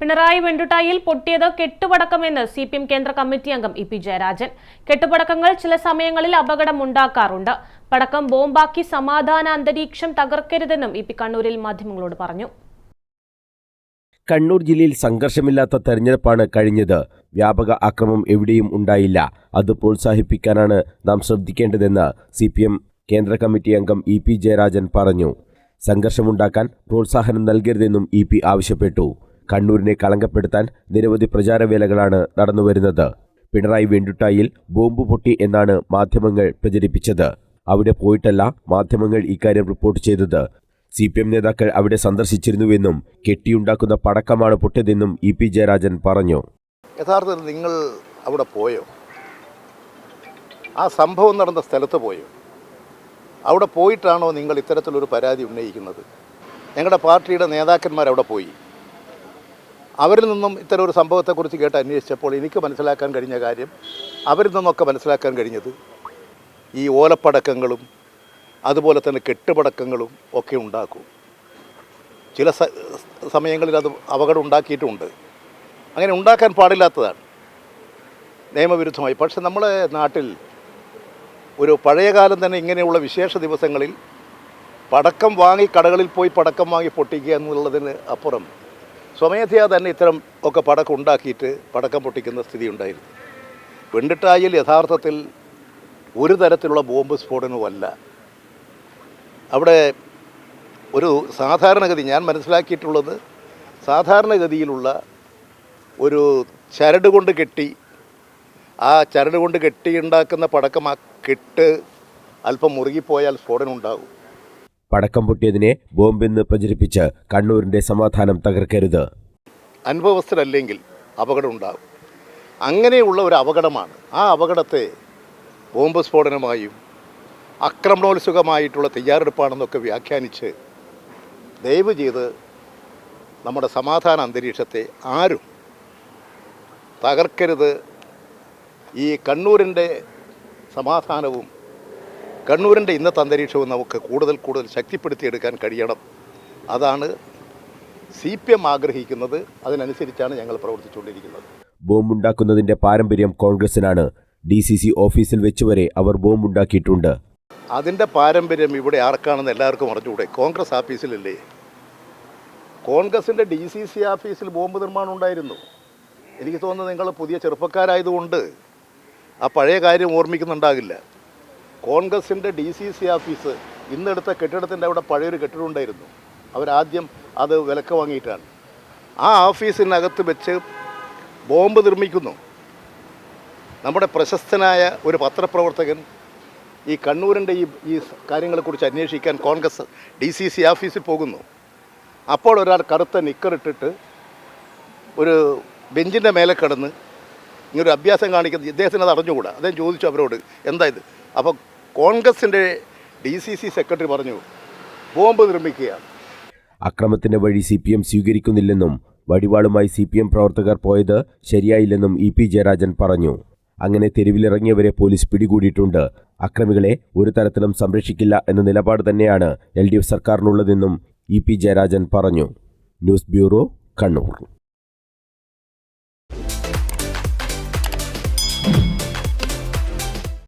പിണറായി വെണ്ടുട്ടായിൽ പൊട്ടിയത് കെട്ടുപടക്കമെന്ന് CPM കേന്ദ്ര committee അംഗം EP ജയരാജൻ. കെട്ടുപടക്കങ്ങൾ ചില സമയങ്ങളിൽ അപകടമുണ്ടാക്കാറുണ്ട്. പടക്കം ബോംബാക്കി സമാധാന അന്തരീക്ഷം തകർക്കരുതെന്നും EP കണ്ണൂരിൽ മാധ്യമങ്ങളോട് പറഞ്ഞു. കണ്ണൂർ ജില്ലയിൽ സംഘർഷമില്ലാത്ത തെരഞ്ഞെടുപ്പാണ് കഴിഞ്ഞത്. വ്യാപക അക്രമം എവിടെയും ഉണ്ടായില്ല. അത് പ്രോത്സാഹിപ്പിക്കാനാണ് നാം ശ്രദ്ധിക്കേണ്ടതെന്ന് CPM കേന്ദ്ര കമ്മിറ്റി അംഗം EP ജയരാജൻ പറഞ്ഞു. സംഘർഷമുണ്ടാക്കാൻ പ്രോത്സാഹനം നൽകരുതെന്നും EP ആവശ്യപ്പെട്ടു. കണ്ണൂരിനെ കളങ്കപ്പെടുത്താൻ നിരവധി പ്രചാരവേലകളാണ് നടന്നുവരുന്നത്. പിണറായി വെണ്ടുട്ടായിൽ ബോംബ് പൊട്ടി എന്നാണ് മാധ്യമങ്ങൾ പ്രചരിപ്പിച്ചത്. അവിടെ പോയിട്ടല്ല മാധ്യമങ്ങൾ ഇക്കാര്യം റിപ്പോർട്ട് ചെയ്തത്. CPM നേതാക്കൾ അവിടെ സന്ദർശിച്ചിരുന്നുവെന്നും കെട്ടിയുണ്ടാക്കുന്ന പടക്കമാണ് പൊട്ടിയതെന്നും EP ജയരാജൻ പറഞ്ഞു. യഥാർത്ഥത്തിൽ നിങ്ങൾ അവിടെ പോയോ? ആ സംഭവം നടന്ന സ്ഥലത്ത് പോയോ? അവിടെ പോയിട്ടാണോ നിങ്ങൾ ഇത്തരത്തിലൊരു പരാതി ഉന്നയിക്കുന്നത്? ഞങ്ങളുടെ പാർട്ടിയുടെ നേതാക്കന്മാർ അവിടെ പോയി. അവരിൽ നിന്നും ഇത്തരം ഒരു സംഭവത്തെക്കുറിച്ച് കേട്ട് അന്വേഷിച്ചപ്പോൾ എനിക്ക് മനസ്സിലാക്കാൻ കഴിഞ്ഞ കാര്യം, അവരിൽ നിന്നൊക്കെ മനസ്സിലാക്കാൻ കഴിഞ്ഞത് ഈ ഓലപ്പടക്കങ്ങളും അതുപോലെ തന്നെ കെട്ടുപടക്കങ്ങളും ഒക്കെ ഉണ്ടാക്കും. ചില സമയങ്ങളിൽ അത് അപകടം ഉണ്ടാക്കിയിട്ടുമുണ്ട്. അങ്ങനെ ഉണ്ടാക്കാൻ പാടില്ലാത്തതാണ്, നിയമവിരുദ്ധമായി. പക്ഷെ നമ്മുടെ നാട്ടിൽ ഒരു പഴയകാലം തന്നെ ഇങ്ങനെയുള്ള വിശേഷ ദിവസങ്ങളിൽ പടക്കം വാങ്ങി കടകളിൽ പോയി പടക്കം വാങ്ങി പൊട്ടിക്കുക എന്നുള്ളതിന് അപ്പുറം സ്വമേധയാ തന്നെ ഇത്തരം ഒക്കെ പടക്കം ഉണ്ടാക്കിയിട്ട് പടക്കം പൊട്ടിക്കുന്ന സ്ഥിതി ഉണ്ടായിരുന്നു. വെണ്ടുട്ടായിൽ യഥാർത്ഥത്തിൽ ഒരു തരത്തിലുള്ള ബോംബ് സ്ഫോടനവുമല്ല. അവിടെ ഒരു സാധാരണഗതി, ഞാൻ മനസ്സിലാക്കിയിട്ടുള്ളത്, സാധാരണഗതിയിലുള്ള ഒരു ചരട് കൊണ്ട് കെട്ടി, ആ ചരട് കൊണ്ട് കെട്ടിയുണ്ടാക്കുന്ന പടക്കം ആ കെട്ട് അല്പം മുറുകിപ്പോയാൽ സ്ഫോടനം ഉണ്ടാകും. പടക്കം പൊട്ടിയതിനെ ബോംബെന്ന് പ്രചരിപ്പിച്ച് കണ്ണൂരിന്റെ സമാധാനം തകർക്കരുത്. അനുഭവസ്ഥരല്ലെങ്കിൽ അപകടം ഉണ്ടാകും. അങ്ങനെയുള്ള ഒരു അപകടമാണ്. ആ അപകടത്തെ ബോംബ് സ്ഫോടനമായും ആക്രമണോത്സുകമായിട്ടുള്ള തയ്യാറെടുപ്പാണെന്നൊക്കെ വ്യാഖ്യാനിച്ച് ദയവ് ചെയ്ത് നമ്മുടെ സമാധാന അന്തരീക്ഷത്തെ ആരും തകർക്കരുത്. ഈ കണ്ണൂരിൻ്റെ സമാധാനവും കണ്ണൂരിൻ്റെ ഇന്നത്തെ അന്തരീക്ഷവും നമുക്ക് കൂടുതൽ ശക്തിപ്പെടുത്തിയെടുക്കാൻ കഴിയണം. അതാണ് CPM ആഗ്രഹിക്കുന്നത്. അതിനനുസരിച്ചാണ് ഞങ്ങൾ പ്രവർത്തിച്ചുകൊണ്ടിരിക്കുന്നത്. ബോംബുണ്ടാക്കുന്നതിൻ്റെ പാരമ്പര്യം കോൺഗ്രസിനാണ്. DCC ഓഫീസിൽ വെച്ചുവരെ അവർ ബോംബുണ്ടാക്കിയിട്ടുണ്ട്. അതിൻ്റെ പാരമ്പര്യം ഇവിടെ ആർക്കാണെന്ന് എല്ലാവർക്കും അറിഞ്ഞുകൂടെ? കോൺഗ്രസ് ഓഫീസിലല്ലേ? കോൺഗ്രസിൻ്റെ DCC ഓഫീസിൽ ബോംബ് നിർമ്മാണം ഉണ്ടായിരുന്നു. എനിക്ക് തോന്നുന്നത് നിങ്ങൾ പുതിയ ചെറുപ്പക്കാരായതുകൊണ്ട് ആ പഴയ കാര്യം ഓർമ്മിക്കുന്നുണ്ടാകില്ല. കോൺഗ്രസിൻ്റെ DCC ഓഫീസ് ഇന്നെടുത്ത കെട്ടിടത്തിൻ്റെ അവിടെ പഴയൊരു കെട്ടിടം ഉണ്ടായിരുന്നു. അവരാദ്യം അത് വിലക്ക് വാങ്ങിയിട്ടാണ് ആ ഓഫീസിനകത്ത് വെച്ച് ബോംബ് നിർമ്മിക്കുന്നു. നമ്മുടെ പ്രശസ്തനായ ഒരു പത്രപ്രവർത്തകൻ ഈ കണ്ണൂരിൻ്റെ ഈ കാര്യങ്ങളെക്കുറിച്ച് അന്വേഷിക്കാൻ കോൺഗ്രസ് DCC ഓഫീസിൽ പോകുന്നു. അപ്പോൾ ഒരാൾ കറുത്ത നിക്കറിട്ടിട്ട് ഒരു ബെഞ്ചിൻ്റെ മേലെ കിടന്ന് ഇങ്ങനൊരു അഭ്യാസം കാണിക്കുന്നത് ഇദ്ദേഹത്തിന് അത് അറിഞ്ഞുകൂടാ. അദ്ദേഹം ചോദിച്ചു അവരോട്, എന്താ ഇത്? അപ്പോൾ കോൺഗ്രസിൻ്റെ DCC സെക്രട്ടറി പറഞ്ഞു, ബോംബ് നിർമ്മിക്കുകയാണ്. അക്രമത്തിൻ്റെ വഴി CPM സ്വീകരിക്കുന്നില്ലെന്നും വടിവാളുമായി CPM പ്രവർത്തകർ പോയത് ശരിയായില്ലെന്നും EP ജയരാജൻ പറഞ്ഞു. അങ്ങനെ തെരുവിലിറങ്ങിയവരെ പോലീസ് പിടികൂടിയിട്ടുണ്ട്. അക്രമികളെ ഒരു തരത്തിലും സംരക്ഷിക്കില്ല എന്ന നിലപാട് തന്നെയാണ് LDF സർക്കാരിനുള്ളതെന്നും EP ജയരാജൻ പറഞ്ഞു. News bureau, Kannur.